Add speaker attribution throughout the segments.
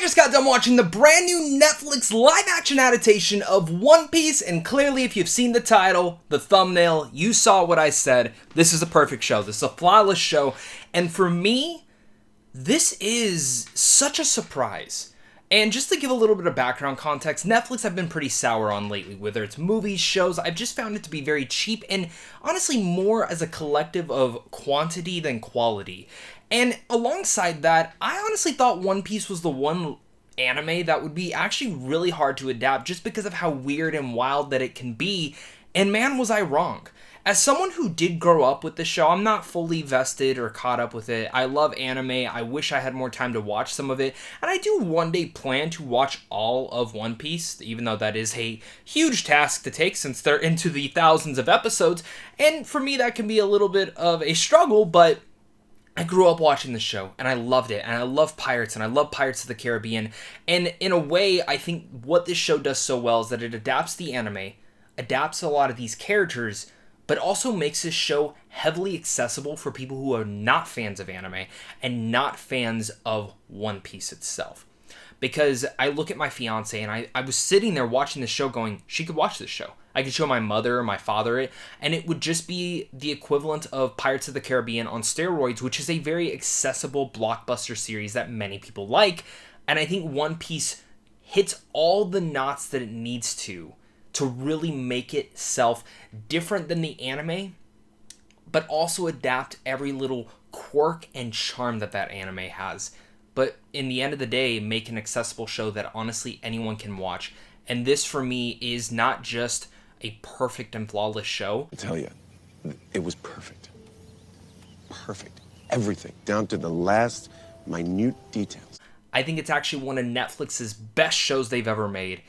Speaker 1: just got done watching the brand new Netflix live-action adaptation of One Piece, and clearly if you've seen the title, the thumbnail, you saw what I said. This is a perfect show. This is a flawless show, and for me, this is such a surprise. And just to give a little bit of background context, Netflix I've been pretty sour on lately, whether it's movies, shows. I've just found it to be very cheap and honestly more as a collective of quantity than quality. And alongside that, I honestly thought One Piece was the one anime that would be actually really hard to adapt just because of how weird and wild that it can be, and man was I wrong. As someone who did grow up with the show, I'm not fully vested or caught up with it. I love anime. I wish I had more time to watch some of it. And I do one day plan to watch all of One Piece, even though that is a huge task to take since they're into the thousands of episodes. And for me, that can be a little bit of a struggle, but I grew up watching the show, and I loved it, and I love pirates, and I love Pirates of the Caribbean. And in a way, I think what this show does so well is that it adapts the anime, adapts a lot of these characters, but also makes this show heavily accessible for people who are not fans of anime and not fans of One Piece itself. Because I look at my fiance and I was sitting there watching the show going, she could watch this show. I could show my mother or my father it, and it would just be the equivalent of Pirates of the Caribbean on steroids, which is a very accessible blockbuster series that many people like. And I think One Piece hits all the knots that it needs to really make itself different than the anime, but also adapt every little quirk and charm that anime has. But in the end of the day, make an accessible show that honestly anyone can watch. And this for me is not just a perfect and flawless show.
Speaker 2: I tell you, it was perfect. Perfect. Everything, down to the last minute details.
Speaker 1: I think it's actually one of Netflix's best shows they've ever made.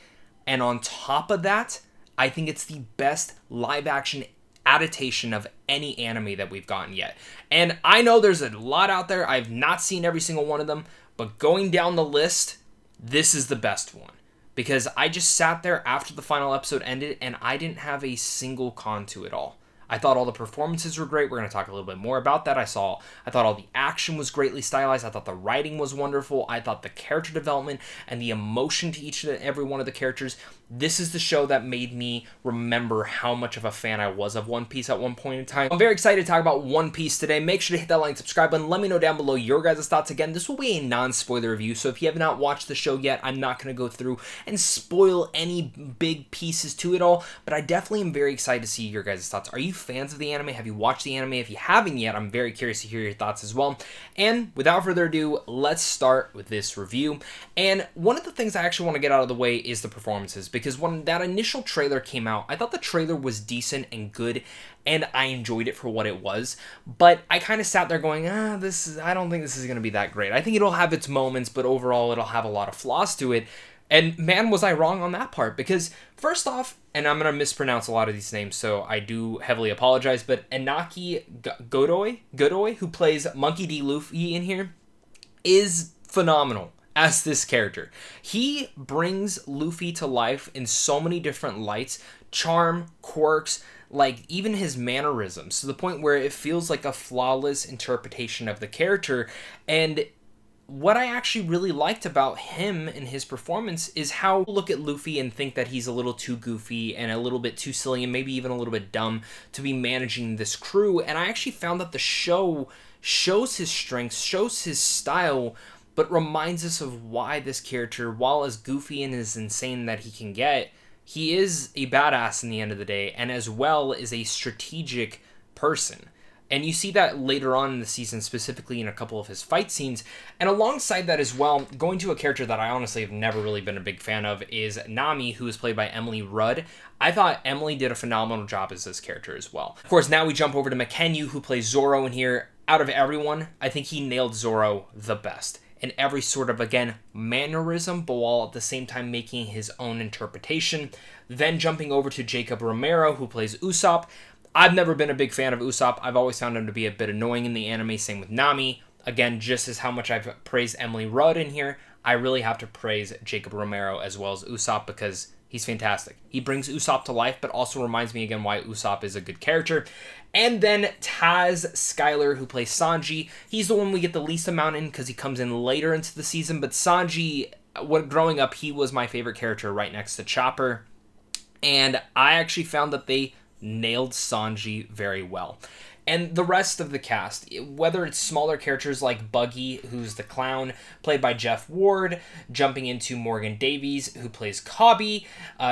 Speaker 1: And on top of that, I think it's the best live-action adaptation of any anime that we've gotten yet. And I know there's a lot out there. I've not seen every single one of them. But going down the list, this is the best one. Because I just sat there after the final episode ended, and I didn't have a single con to it all. I thought all the performances were great. We're going to talk a little bit more about that. I thought all the action was greatly stylized. I thought the writing was wonderful. I thought the character development and the emotion to each and every one of the characters. This is the show that made me remember how much of a fan I was of One Piece at one point in time. I'm very excited to talk about One Piece today. Make sure to hit that like and subscribe button. Let me know down below your guys' thoughts. Again, this will be a non-spoiler review, so if you have not watched the show yet, I'm not going to go through and spoil any big pieces to it all, but I definitely am very excited to see your guys' thoughts. Are you fans of the anime? Have you watched the anime? If you haven't yet, I'm very curious to hear your thoughts as well. And without further ado, let's start with this review. And one of the things I actually want to get out of the way is the performances, because when that initial trailer came out, I thought the trailer was decent and good, and I enjoyed it for what it was, but I kind of sat there going, I don't think this is going to be that great. I think it'll have its moments, but overall it'll have a lot of flaws to it. And man, was I wrong on that part, because first off, and I'm going to mispronounce a lot of these names, so I do heavily apologize, but Inaki Godoy, who plays Monkey D. Luffy in here, is phenomenal as this character. He brings Luffy to life in so many different lights, charm, quirks, like even his mannerisms, to the point where it feels like a flawless interpretation of the character. And what I actually really liked about him and his performance is how you look at Luffy and think that he's a little too goofy and a little bit too silly and maybe even a little bit dumb to be managing this crew. And I actually found that the show shows his strengths, shows his style, but reminds us of why this character, while as goofy and as insane that he can get, he is a badass in the end of the day, and as well is a strategic person. And you see that later on in the season, specifically in a couple of his fight scenes. And alongside that as well, going to a character that I honestly have never really been a big fan of is Nami, who is played by Emily Rudd. I thought Emily did a phenomenal job as this character as well. Of course, now we jump over to Mackenyu, who plays Zoro in here. Out of everyone, I think he nailed Zoro the best in every sort of, again, mannerism, but while at the same time making his own interpretation. Then jumping over to Jacob Romero, who plays Usopp. I've never been a big fan of Usopp. I've always found him to be a bit annoying in the anime, same with Nami. Again, just as how much I've praised Emily Rudd in here, I really have to praise Jacob Romero as well as Usopp, because he's fantastic. He brings Usopp to life, but also reminds me again why Usopp is a good character. And then Taz Skylar, who plays Sanji. He's the one we get the least amount in because he comes in later into the season, but Sanji, growing up, he was my favorite character right next to Chopper. And I actually found that they nailed Sanji very well. And the rest of the cast, whether it's smaller characters like Buggy, who's the clown, played by Jeff Ward, jumping into Morgan Davies, who plays Cobby.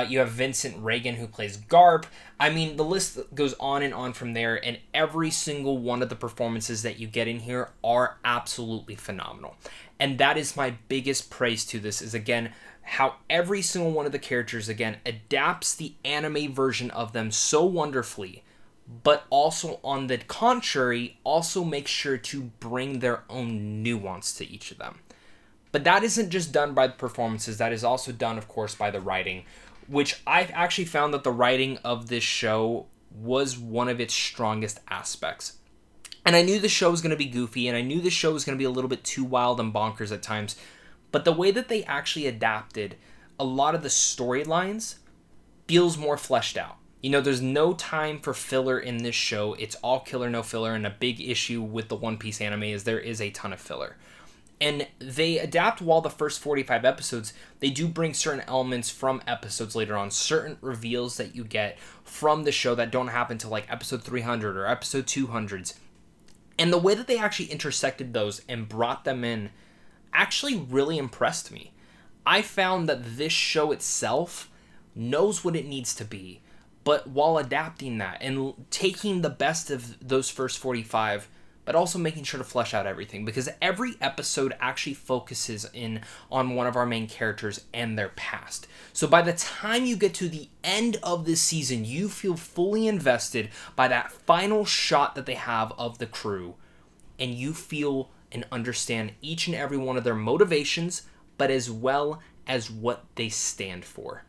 Speaker 1: You have Vincent Reagan, who plays Garp. I mean, the list goes on and on from there, and every single one of the performances that you get in here are absolutely phenomenal. And that is my biggest praise to this, is again, how every single one of the characters, again, adapts the anime version of them so wonderfully, but also, on the contrary, also makes sure to bring their own nuance to each of them. But that isn't just done by the performances, that is also done, of course, by the writing, which I've actually found that the writing of this show was one of its strongest aspects. And I knew the show was going to be goofy, and I knew the show was going to be a little bit too wild and bonkers at times, but the way that they actually adapted a lot of the storylines feels more fleshed out. You know, there's no time for filler in this show. It's all killer, no filler, and a big issue with the One Piece anime is there is a ton of filler. And they adapt while the first 45 episodes, they do bring certain elements from episodes later on, certain reveals that you get from the show that don't happen till like episode 300 or episode 200s. And the way that they actually intersected those and brought them in actually really impressed me. I found that this show itself knows what it needs to be, but while adapting that and taking the best of those first 45, but also making sure to flesh out everything, because every episode actually focuses in on one of our main characters and their past. So by the time you get to the end of this season, you feel fully invested by that final shot that they have of the crew, and you feel and understand each and every one of their motivations, but as well as what they stand for.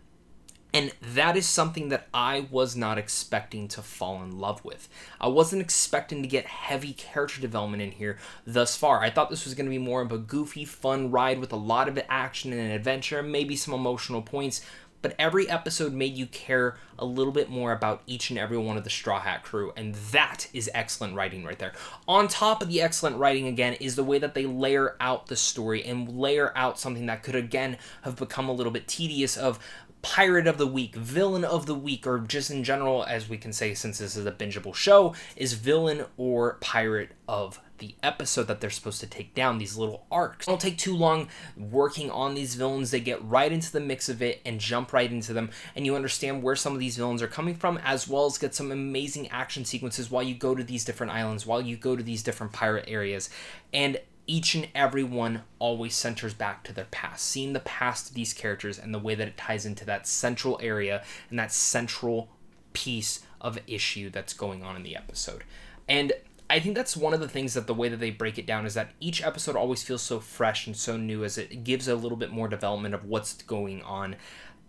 Speaker 1: And that is something that I was not expecting to fall in love with. I wasn't expecting to get heavy character development in here thus far. I thought this was going to be more of a goofy, fun ride with a lot of action and adventure, maybe some emotional points, but every episode made you care a little bit more about each and every one of the Straw Hat crew, and that is excellent writing right there. On top of the excellent writing, again, is the way that they layer out the story and layer out something that could, again, have become a little bit tedious of Pirate of the Week, Villain of the Week, or just in general, as we can say since this is a bingeable show, is Villain or Pirate of the episode that they're supposed to take down, these little arcs. It don't take too long working on these villains. They get right into the mix of it and jump right into them, and you understand where some of these villains are coming from, as well as get some amazing action sequences while you go to these different islands, while you go to these different pirate areas. And each and every one always centers back to their past, seeing the past of these characters and the way that it ties into that central area and that central piece of issue that's going on in the episode. And I think that's one of the things that the way that they break it down is that each episode always feels so fresh and so new, as it gives a little bit more development of what's going on.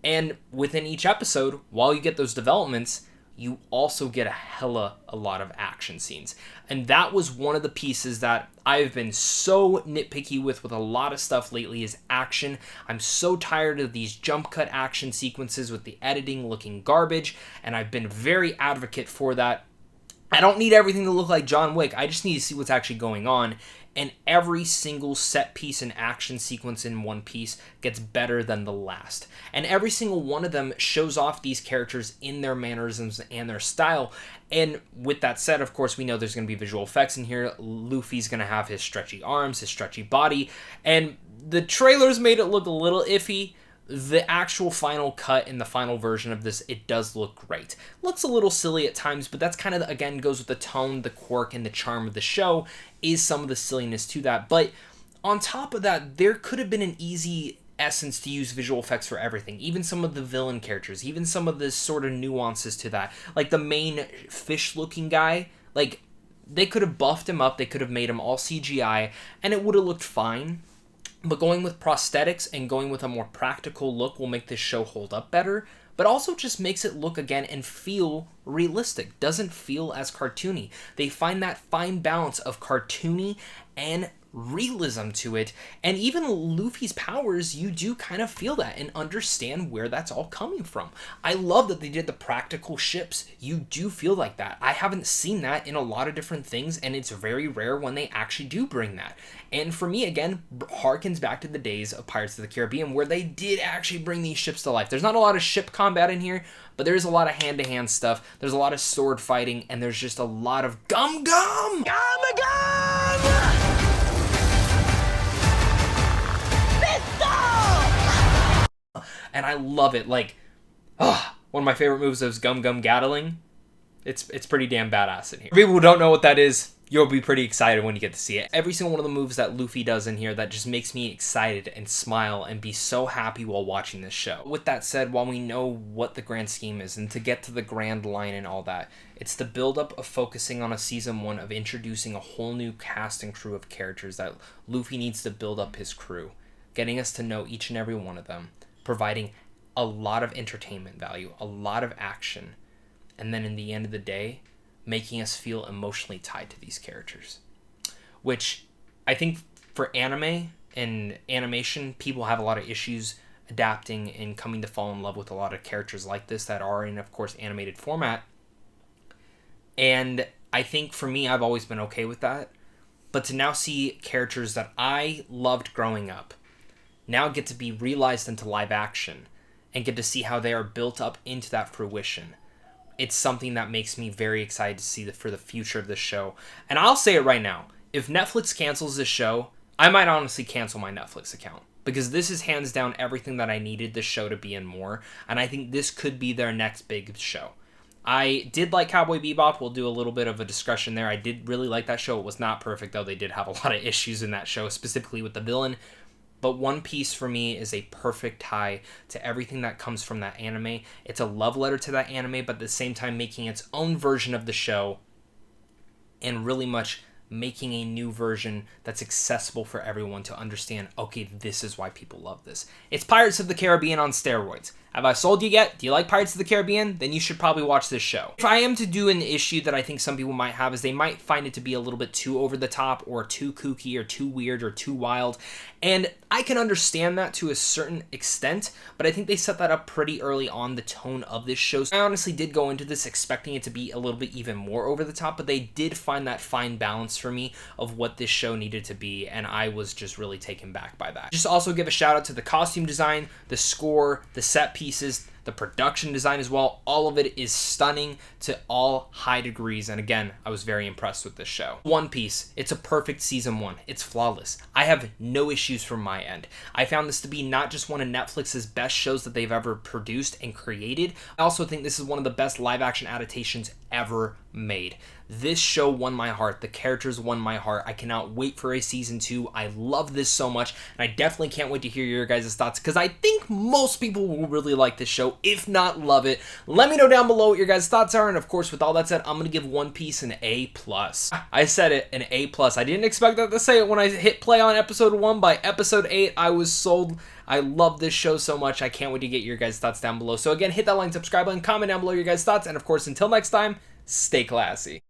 Speaker 1: And within each episode, while you get those developments, you also get a lot of action scenes. And that was one of the pieces that I've been so nitpicky with a lot of stuff lately, is action. I'm so tired of these jump cut action sequences with the editing looking garbage, and I've been very advocate for that. I don't need everything to look like John Wick. I just need to see what's actually going on. And every single set piece and action sequence in One Piece gets better than the last. And every single one of them shows off these characters in their mannerisms and their style. And with that said, of course, we know there's going to be visual effects in here. Luffy's going to have his stretchy arms, his stretchy body. And the trailers made it look a little iffy. The actual final cut in the final version of this, it does look great. Looks a little silly at times, but that's kind of, again, goes with the tone, the quirk, and the charm of the show, is some of the silliness to that. But on top of that, there could have been an easy essence to use visual effects for everything. Even some of the villain characters, even some of the sort of nuances to that. Like the main fish-looking guy, like, they could have buffed him up, they could have made him all CGI, and it would have looked fine. But going with prosthetics and going with a more practical look will make this show hold up better, but also just makes it look again and feel realistic. Doesn't feel as cartoony. They find that fine balance of cartoony and realism to it. And even Luffy's powers, you do kind of feel that and understand where that's all coming from. I love that they did the practical ships. You do feel like that. I haven't seen that in a lot of different things, and it's very rare when they actually do bring that. And for me, again, harkens back to the days of Pirates of the Caribbean where they did actually bring these ships to life. There's not a lot of ship combat in here, but there's a lot of hand-to-hand stuff. There's a lot of sword fighting, and there's just a lot of gum gum! And I love it. Like, one of my favorite moves is Gum Gum Gatling. It's pretty damn badass in here. For people who don't know what that is, you'll be pretty excited when you get to see it. Every single one of the moves that Luffy does in here that just makes me excited and smile and be so happy while watching this show. With that said, while we know what the grand scheme is and to get to the grand line and all that, it's the buildup of focusing on a season 1 of introducing a whole new cast and crew of characters that Luffy needs to build up his crew, getting us to know each and every one of them, providing a lot of entertainment value, a lot of action, and then in the end of the day, making us feel emotionally tied to these characters. Which I think for anime and animation, people have a lot of issues adapting and coming to fall in love with a lot of characters like this that are in, of course, animated format. And I think for me, I've always been okay with that. But to now see characters that I loved growing up now get to be realized into live action and get to see how they are built up into that fruition, it's something that makes me very excited to see for the future of this show. And I'll say it right now, if Netflix cancels this show, I might honestly cancel my Netflix account, because this is hands down everything that I needed this show to be and more, and I think this could be their next big show. I did like Cowboy Bebop. We'll do a little bit of a discussion there. I did really like that show. It was not perfect, though. They did have a lot of issues in that show, specifically with the villain. But One Piece for me is a perfect tie to everything that comes from that anime. It's a love letter to that anime, but at the same time making its own version of the show and really much making a new version that's accessible for everyone to understand, okay, this is why people love this. It's Pirates of the Caribbean on steroids. Have I sold you yet? Do you like Pirates of the Caribbean? Then you should probably watch this show. If I am to do an issue that I think some people might have is they might find it to be a little bit too over the top or too kooky or too weird or too wild. And I can understand that to a certain extent, but I think they set that up pretty early on, the tone of this show. So I honestly did go into this expecting it to be a little bit even more over the top, but they did find that fine balance for me of what this show needed to be, and I was just really taken back by that. Just also give a shout out to the costume design, the score, the set pieces, the production design as well. All of it is stunning to all high degrees, and again, I was very impressed with this show. One Piece, it's a perfect season 1. It's flawless. I have no issues from my end. I found this to be not just one of Netflix's best shows that they've ever produced and created, I also think this is one of the best live action adaptations ever made. This show won my heart. The characters won my heart. I cannot wait for a season 2. I love this so much, and I definitely can't wait to hear your guys' thoughts, because I think most people will really like this show, if not love it. Let me know down below what your guys' thoughts are, and of course, with all that said, I'm going to give One Piece an A+. I said it, an A+. I didn't expect that to say it when I hit play on episode 1. By episode 8, I was sold. I love this show so much. I can't wait to get your guys' thoughts down below. So again, hit that like, subscribe button, comment down below your guys' thoughts, and of course, until next time, stay classy.